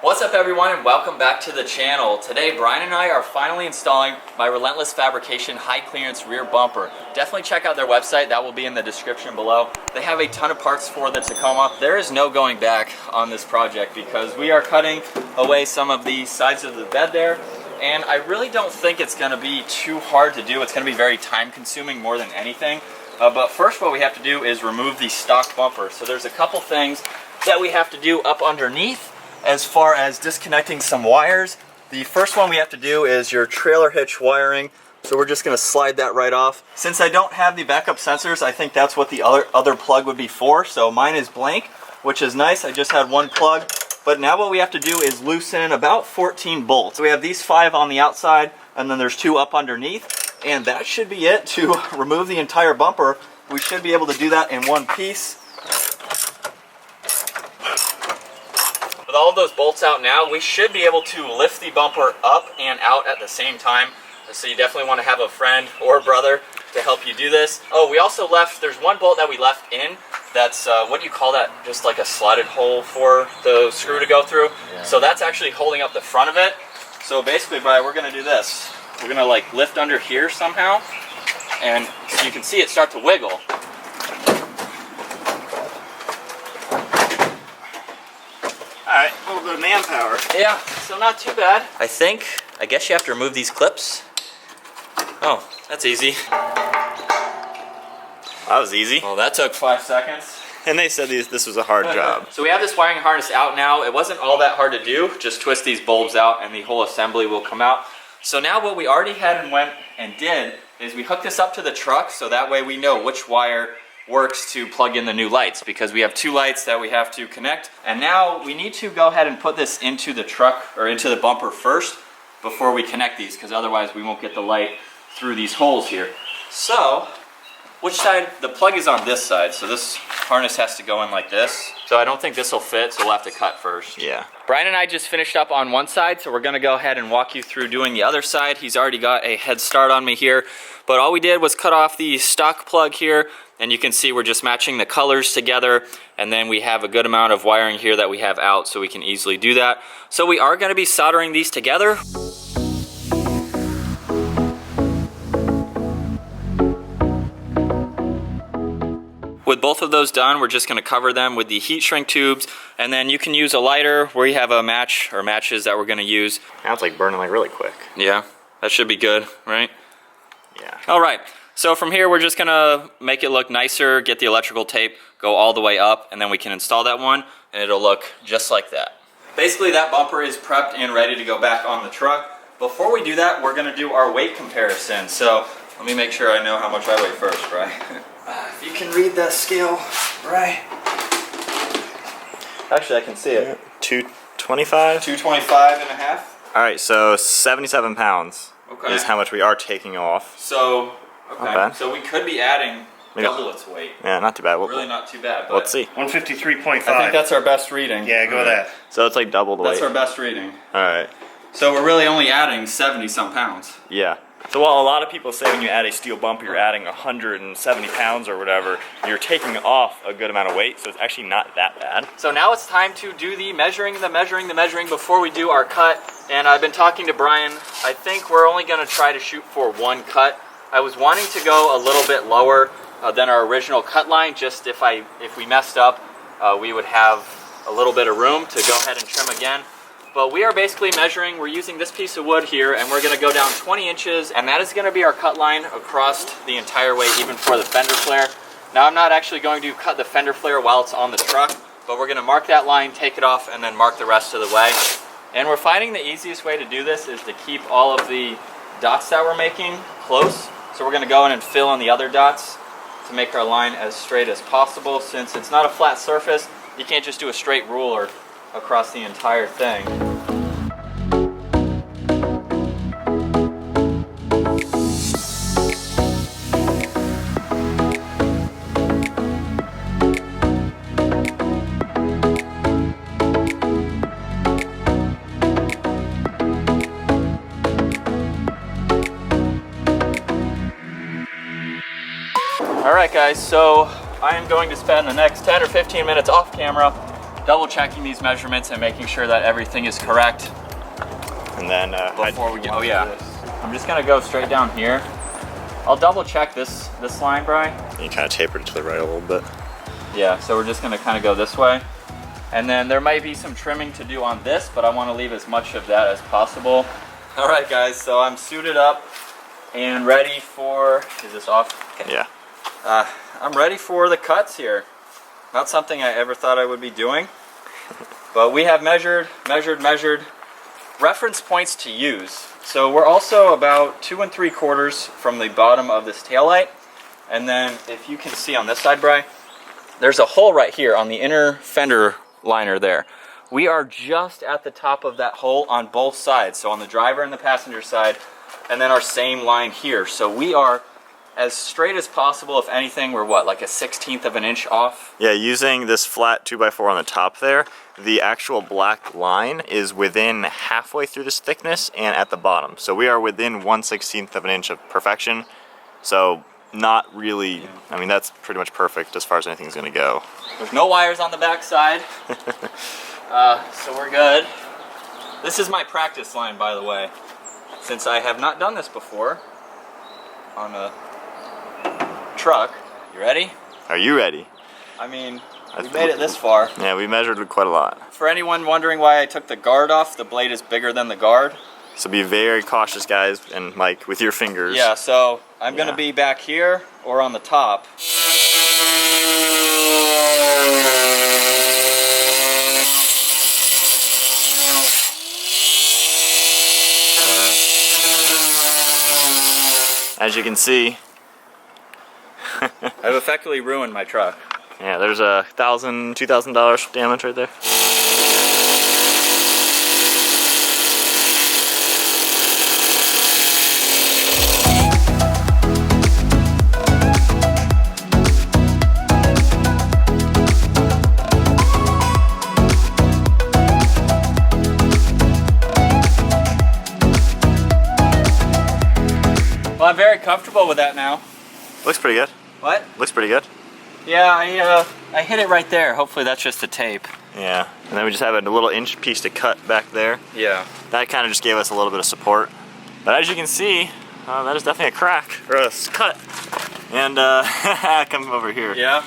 What's up everyone and welcome back to the channel. Today Brian and I are finally installing my Relentless Fabrication high clearance rear bumper. Definitely check out their website, that will be in the description below. They have a ton of parts for the Tacoma. There is no going back on this project because we are cutting away some of the sides of the bed there, and I really don't think it's going to be too hard to do. It's going to be very time consuming more than anything. But first what we have to do is remove the stock bumper. So there's a couple things that we have to do up underneath as far as disconnecting some wires. The first one we have to do is your trailer hitch wiring. So we're just going to slide that right off. Since I don't have the backup sensors, I think that's what the other plug would be for. So mine is blank, which is nice. I just had one plug. But now what we have to do is loosen about 14 bolts. So we have these 5 on the outside, and then there's 2 up underneath. And that should be it to remove the entire bumper. We should be able to do that in one piece. With all of those bolts out now, we should be able to lift the bumper up and out at the same time. So you definitely want to have a friend or brother to help you do this. Oh, we also left, there's one bolt that we left in. That's, what do you call that? Just like a slotted hole for the screw to go through. Yeah. So that's actually holding up the front of it. So basically, Brian, we're going to do this. We're going to like lift under here somehow. And so you can see it start to wiggle. Alright, a little bit of manpower. Yeah, so not too bad. I guess you have to remove these clips. Oh, that's easy. That was easy. Well, that took 5 seconds. And they said this was a hard job. So we have this wiring harness out now. It wasn't all that hard to do. Just twist these bulbs out and the whole assembly will come out. So now what we already had and went and did is we hooked this up to the truck so that way we know which wire works to plug in the new lights, because we have 2 lights that we have to connect. And now we need to go ahead and put this into the truck or into the bumper first before we connect these, because otherwise we won't get the light through these holes here. So which side? The plug is on this side, so this harness has to go in like this. So I don't think this will fit, so we'll have to cut first. Yeah. Brian and I just finished up on one side, so we're gonna go ahead and walk you through doing the other side. He's already got a head start on me here, but all we did was cut off the stock plug here, and you can see we're just matching the colors together, and then we have a good amount of wiring here that we have out, so we can easily do that. So we are gonna be soldering these together. With both of those done, we're just going to cover them with the heat shrink tubes, and then you can use a lighter where you have a match or matches that we're going to use. Now it's like burning like really quick. Yeah, that should be good, right? Yeah. All right, so from here we're just going to make it look nicer, get the electrical tape, go all the way up, and then we can install that one, and it'll look just like that. Basically that bumper is prepped and ready to go back on the truck. Before we do that, we're going to do our weight comparison. So let me make sure I know how much I weigh first, right? If you can read that scale, right? Actually, I can see it. 225? 225 and a half. Alright, so 77 pounds is how much we are taking off. So, Not bad. So we could be adding double its weight. Yeah, not too bad. Really not too bad. But let's see. 153.5. I think that's our best reading. Yeah, go with that. So it's like double the weight. That's our best reading. Alright. So we're really only adding 70 some pounds. Yeah. So while a lot of people say when you add a steel bumper you're adding 170 pounds or whatever, you're taking off a good amount of weight, so it's actually not that bad. So now it's time to do the measuring before we do our cut. And I've been talking to Brian. I think we're only going to try to shoot for one cut. I was wanting to go a little bit lower than our original cut line, just if we messed up, we would have a little bit of room to go ahead and trim again. But we are basically measuring, we're using this piece of wood here, and we're going to go down 20 inches, and that is going to be our cut line across the entire way, even for the fender flare. Now I'm not actually going to cut the fender flare while it's on the truck, but we're going to mark that line, take it off, and then mark the rest of the way. And we're finding the easiest way to do this is to keep all of the dots that we're making close. So we're going to go in and fill in the other dots to make our line as straight as possible. Since it's not a flat surface, you can't just do a straight ruler across the entire thing. Alright guys, so I am going to spend the next 10 or 15 minutes off camera double checking these measurements and making sure that everything is correct. And then Before we get, oh yeah, I'm just gonna go straight down here. I'll double check this line, Brian. You kind of tapered it to the right a little bit. Yeah, so we're just gonna kind of go this way. And then there might be some trimming to do on this, but I wanna leave as much of that as possible. All right, guys, so I'm suited up and ready for, is this off? Okay. Yeah. I'm ready for the cuts here. Not something I ever thought I would be doing, but we have measured reference points to use. So we're also about 2 3/4 from the bottom of this taillight. And then if you can see on this side, Bri, there's a hole right here on the inner fender liner there. We are just at the top of that hole on both sides. So on the driver and the passenger side, and then our same line here. So we are as straight as possible. If anything, we're what, like a 1/16 of an inch off? Yeah, using this flat 2x4 on the top there, the actual black line is within halfway through this thickness and at the bottom. So we are within 1/16 of an inch of perfection. So not really, I mean, that's pretty much perfect as far as anything's gonna go. There's no wires on the back side. So we're good. This is my practice line, by the way, since I have not done this before on a truck. You ready? Are you ready? I mean, we made it this far. Yeah, we measured quite a lot. For anyone wondering why I took the guard off, the blade is bigger than the guard. So be very cautious, guys, and Mike, with your fingers. Yeah, so I'm gonna be back here or on the top. As you can see, I've effectively ruined my truck. yeah, there's a $1,000, $2,000 damage right there. Well, I'm very comfortable with that now. Looks pretty good. What? Looks pretty good. Yeah, I hit it right there. Hopefully that's just a tape. Yeah, and then we just have a little inch piece to cut back there. Yeah. That kind of just gave us a little bit of support. But as you can see, that is definitely a crack, or a cut. And come over here. Yeah?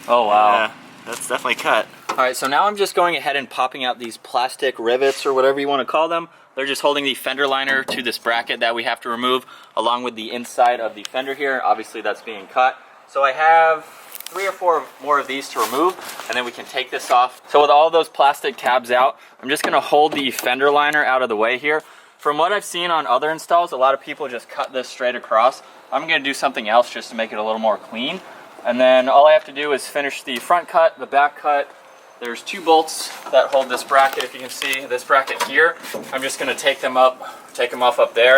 Oh, wow. Yeah, that's definitely cut. All right, so now I'm just going ahead and popping out these plastic rivets or whatever you want to call them. They're just holding the fender liner to this bracket that we have to remove along with the inside of the fender here. Obviously that's being cut. So I have 3 or 4 more of these to remove and then we can take this off. So with all those plastic tabs out, I'm just gonna hold the fender liner out of the way here. From what I've seen on other installs, a lot of people just cut this straight across. I'm gonna do something else just to make it a little more clean. And then all I have to do is finish the front cut, the back cut. There's 2 bolts that hold this bracket, if you can see this bracket here. I'm just gonna take them off up there.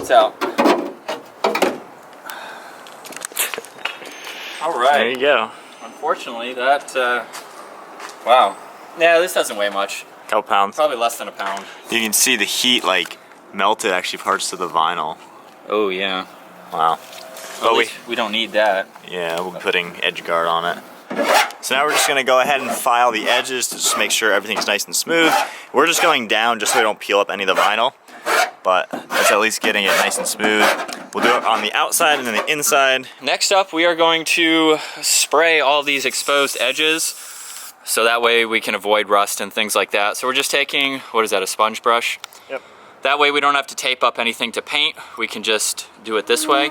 It's out. All right. There you go. Unfortunately, that, wow. Yeah, this doesn't weigh much. Couple pounds. Probably less than a pound. You can see the heat like melted actually parts of the vinyl. Oh yeah. Wow. Well, we don't need that. Yeah, we'll be putting edge guard on it. So now we're just gonna go ahead and file the edges to just make sure everything's nice and smooth. We're just going down just so we don't peel up any of the vinyl, but that's at least getting it nice and smooth. We'll do it on the outside and then the inside. Next up, we are going to spray all these exposed edges so that way we can avoid rust and things like that. So we're just taking, what is that, a sponge brush? Yep. That way we don't have to tape up anything to paint. We can just do it this way.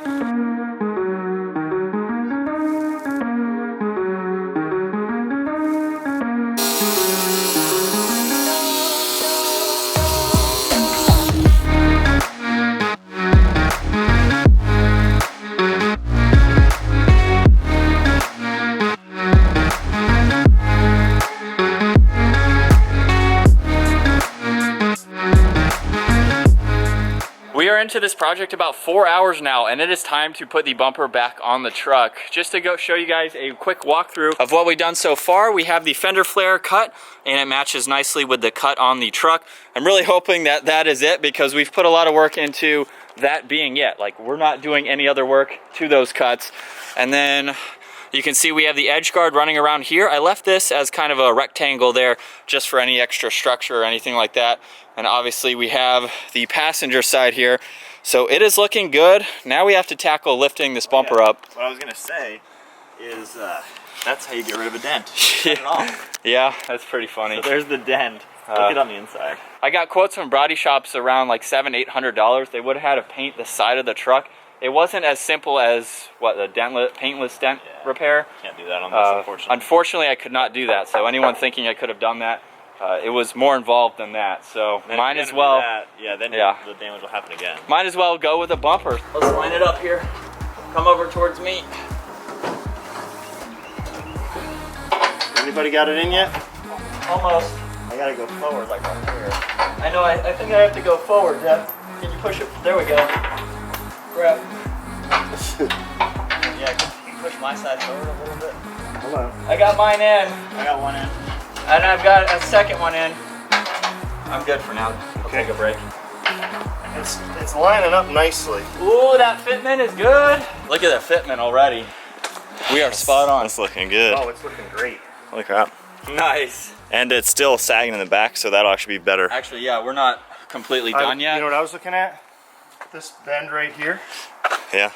into this project about 4 hours now, and it is time to put the bumper back on the truck. Just to go show you guys a quick walkthrough of what we've done so far. We have the fender flare cut, and it matches nicely with the cut on the truck. I'm really hoping that that is it, because we've put a lot of work into that being it. Like, we're not doing any other work to those cuts. And then you can see we have the edge guard running around here. I left this as kind of a rectangle there just for any extra structure or anything like that. And obviously we have the passenger side here. So it is looking good. Now we have to tackle lifting this bumper up. What I was gonna say is that's how you get rid of a dent. Cut it off. Yeah, that's pretty funny. So there's the dent. Look it on the inside. I got quotes from body shops around like $700-800. They would have had to paint the side of the truck. It wasn't as simple as what, the paintless dent repair. Can't do that on this, unfortunately. Unfortunately, I could not do that. So anyone thinking I could have done that, it was more involved than that. So might as well. The damage will happen again. Might as well go with a bumper. Let's line it up here. Come over towards me. Anybody got it in yet? Almost. I gotta go forward like right here. I know. I think I have to go forward, Jeff. Can you push it? There we go. Grab. Yeah, can you push my side forward a little bit? Hello. I got mine in. I got one in. And I've got a second one in. I'm good for now. I'll take a break. It's lining up nicely. Ooh, that fitment is good. Look at that fitment already. We are spot on. It's looking good. Oh, it's looking great. Holy crap. Nice. And it's still sagging in the back, so that'll actually be better. Actually, yeah, we're not completely done yet. You know what I was looking at? This bend right here. Yeah.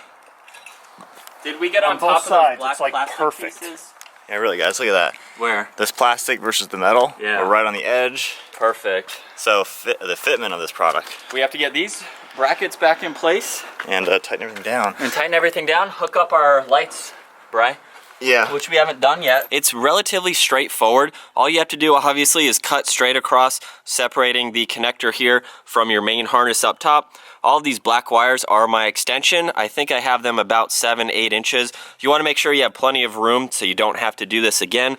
Did we get on On both top of sides, those black it's like plastic perfect. pieces? Yeah, really, guys, look at that. Where? This plastic versus the metal. Yeah. We're right on the edge. Perfect. So the fitment of this product. We have to get these brackets back in place And tighten everything down. and tighten everything down. Hook up our lights, Bri. Yeah. Which we haven't done yet. It's relatively straightforward. All you have to do, obviously, is cut straight across, separating the connector here from your main harness up top. All of these black wires are my extension. I think I have them about 7-8 inches. You want to make sure you have plenty of room so you don't have to do this again.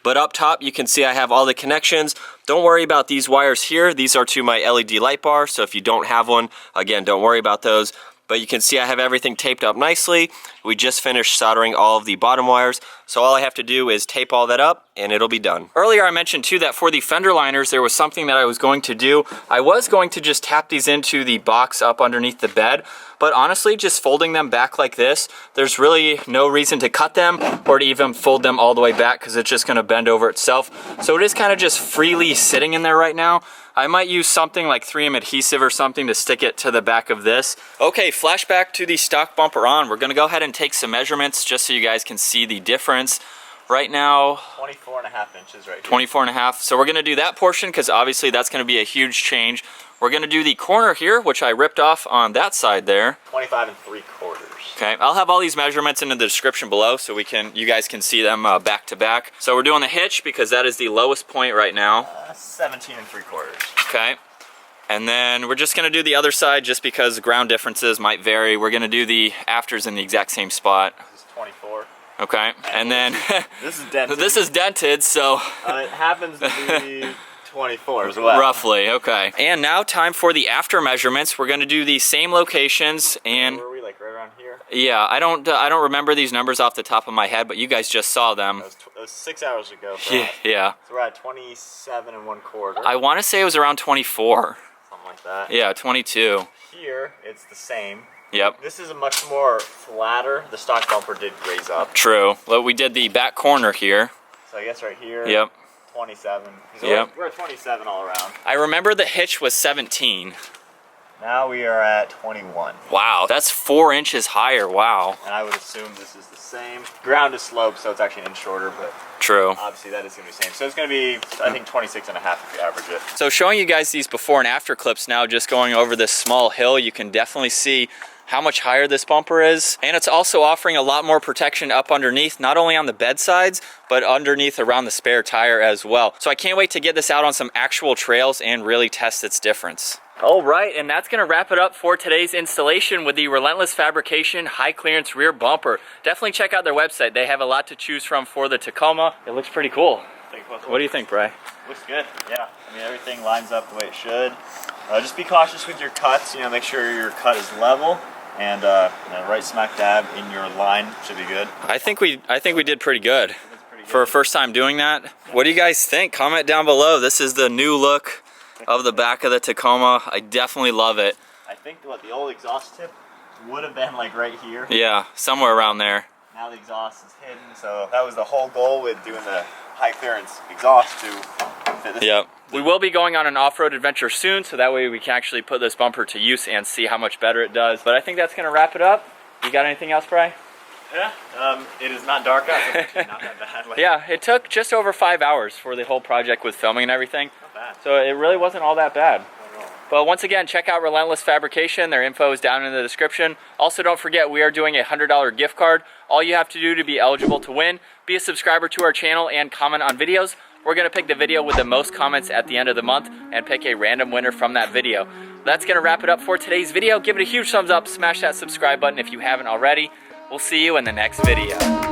But up top, you can see I have all the connections. Don't worry about these wires here. These are to my LED light bar, so if you don't have one, again, don't worry about those. But you can see I have everything taped up nicely. We just finished soldering all of the bottom wires, so all I have to do is tape all that up and it'll be done. Earlier I mentioned too that for the fender liners there was something that I was going to do. I was going to just tap these into the box up underneath the bed, but honestly just folding them back like this, there's really no reason to cut them or to even fold them all the way back because it's just going to bend over itself. So it is kind of just freely sitting in there right now. I might use something like 3M adhesive or something to stick it to the back of this. Okay, flashback to the stock bumper on. We're gonna go ahead and take some measurements just so you guys can see the difference. Right now, 24.5 inches right here. 24.5. So we're gonna do that portion because obviously that's gonna be a huge change. We're gonna do the corner here, which I ripped off on that side there. 25 3/4. Okay, I'll have all these measurements in the description below so you guys can see them back to back. So we're doing the hitch because that is the lowest point right now. 17 3/4. Okay. And then we're just gonna do the other side just because ground differences might vary. We're gonna do the afters in the exact same spot. This is 24. Okay, and then This is dented. this is dented, so It happens to be 24 as well. roughly, okay. And now time for the after measurements. We're gonna do the same locations and Where were we, like right around here? yeah, I don't remember these numbers off the top of my head, but you guys just saw them. That was 6 hours ago for Yeah, us. yeah. So we're at 27 1/4. I want to say it was around 24. Something like that. Yeah, 22. Here, it's the same. Yep. This is a much more flatter. The stock bumper did raise up. True. Well, we did the back corner here. So I guess right here, Yep. 27. So Yep. we're at 27 all around. I remember the hitch was 17. Now we are at 21. Wow, that's 4 inches higher. Wow. And I would assume this is the same. Ground is sloped, so it's actually an inch shorter, but True. obviously that is going to be the same. So it's going to be, I think, 26.5 if you average it. So showing you guys these before and after clips now, just going over this small hill, you can definitely see how much higher this bumper is. And it's also offering a lot more protection up underneath, not only on the bed sides, but underneath around the spare tire as well. So I can't wait to get this out on some actual trails and really test its difference. All right, and that's gonna wrap it up for today's installation with the Relentless Fabrication high clearance rear bumper. Definitely check out their website. They have a lot to choose from for the Tacoma. It looks pretty cool. What do you think, Bri? Looks good, yeah. I mean, everything lines up the way it should. Just be cautious with your cuts. You know, make sure your cut is level, and right smack dab in your line should be good. I think we did pretty good for a first time doing that. What do you guys think? Comment down below. This is the new look of the back of the Tacoma. I definitely love it. I think what the old exhaust tip would have been like right here. Yeah, somewhere around there. Now the exhaust is hidden, so that was the whole goal with doing the high clearance exhaust to fit this. Yep. We will be going on an off-road adventure soon, so that way we can actually put this bumper to use and see how much better it does. But I think that's gonna wrap it up. You got anything else, Bri? Yeah, it is not dark out, so it's not that bad. Like, Yeah, it took just over 5 hours for the whole project with filming and everything. not bad. So it really wasn't all that bad. Not at all. But once again, check out Relentless Fabrication. Their info is down in the description. Also, don't forget, we are doing a $100 gift card. All you have to do to be eligible to win, be a subscriber to our channel and comment on videos. We're gonna pick the video with the most comments at the end of the month and pick a random winner from that video. That's gonna wrap it up for today's video. Give it a huge thumbs up, smash that subscribe button if you haven't already. We'll see you in the next video.